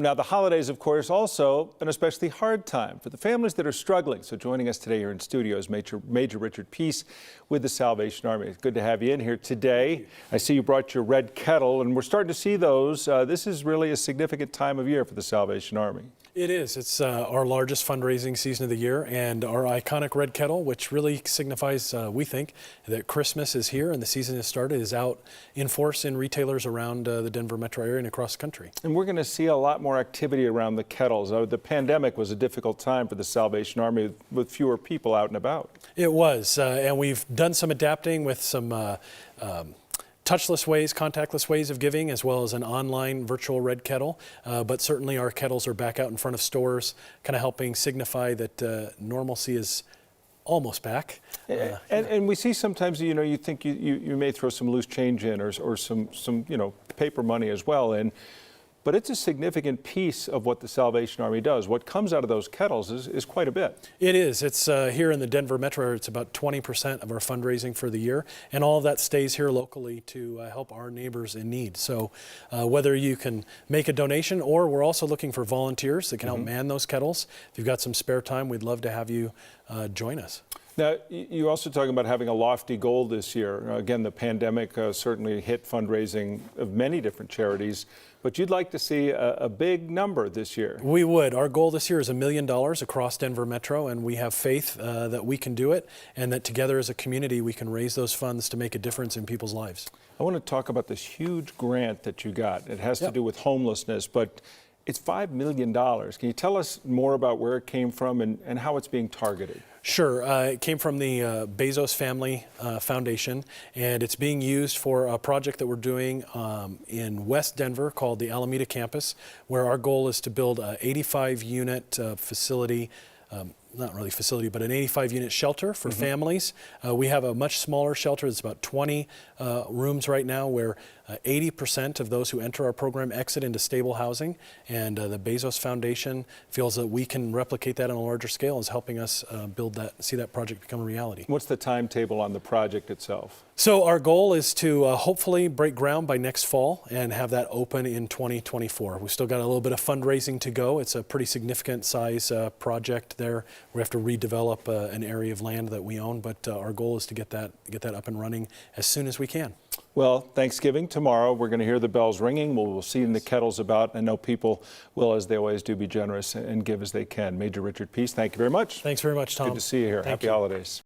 Now, the holidays, of course, also an especially hard time for the families that are struggling. So joining us today here in studio is Major Richard Pease with the Salvation Army. It's good to have you in here today. I see you brought your red kettle, and we're starting to see those. This is really a significant time of year for the Salvation Army. It is. It's our largest fundraising season of the year, and our iconic red kettle, which really signifies, we think, that Christmas is here and the season has started, is out in force in retailers around the Denver metro area and across the country. And we're going to see a lot more activity around the kettles. The pandemic was a difficult time for the Salvation Army with fewer people out and about. It was, and we've done some adapting with some touchless ways, contactless ways of giving, as well as an online virtual red kettle. But certainly our kettles are back out in front of stores, kind of helping signify that normalcy is almost back. And we see sometimes, you think you may throw some loose change in or some paper money as well in. But it's a significant piece of what the Salvation Army does. What comes out of those kettles is quite a bit. It is. It's here in the Denver metro area, it's about 20% of our fundraising for the year. And all of that stays here locally to help our neighbors in need. So whether you can make a donation, or we're also looking for volunteers that can help man those kettles. If you've got some spare time, we'd love to have you join us. Now, you're also talking about having a lofty goal this year. Again, the pandemic certainly hit fundraising of many different charities, but you'd like to see a big number this year. We would. Our goal this year is $1 million across Denver Metro, and we have faith that we can do it, and that together as a community we can raise those funds to make a difference in people's lives. I want to talk about this huge grant that you got. It has to do with homelessness, but it's $5 million. Can you tell us more about where it came from and how it's being targeted? Sure. It came from the Bezos Family Foundation, and it's being used for a project that we're doing in West Denver called the Alameda Campus, where our goal is to build an 85-unit facility, not really facility, but an 85-unit shelter for families. We have a much smaller shelter. It's about 20 rooms right now, where 80% of those who enter our program exit into stable housing, and the Bezos Foundation feels that we can replicate that on a larger scale, and is helping us see that project become a reality. What's the timetable on the project itself? So our goal is to hopefully break ground by next fall and have that open in 2024. We've still got a little bit of fundraising to go. It's a pretty significant size project there. We have to redevelop an area of land that we own, but our goal is to get that up and running as soon as we can. Well, Thanksgiving tomorrow, we're going to hear the bells ringing. We'll see the kettles about. I know people will, as they always do, be generous and give as they can. Major Richard Pease, thank you very much. Thanks very much, Tom. Good to see you here. Happy holidays.